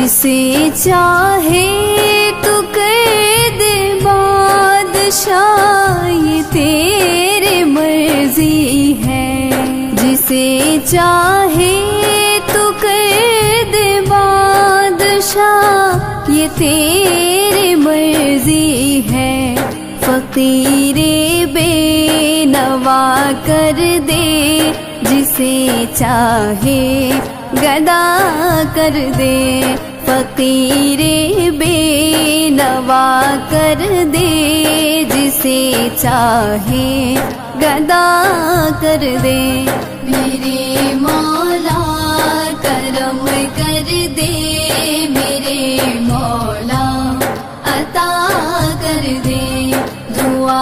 جسے چاہے تو کر دے بادشاہ، یہ تیرے مرضی ہے۔ جسے چاہے تو کر دے بادشاہ، یہ تیرے مرضی ہے۔ فقیر بے نوا کر دے، جسے چاہے گدا کر دے۔ فقیر بے نوا کر دے، جسے چاہے گدا کر دے۔ میرے مولا کرم کر دے، میرے مولا عطا کر دے۔ دعا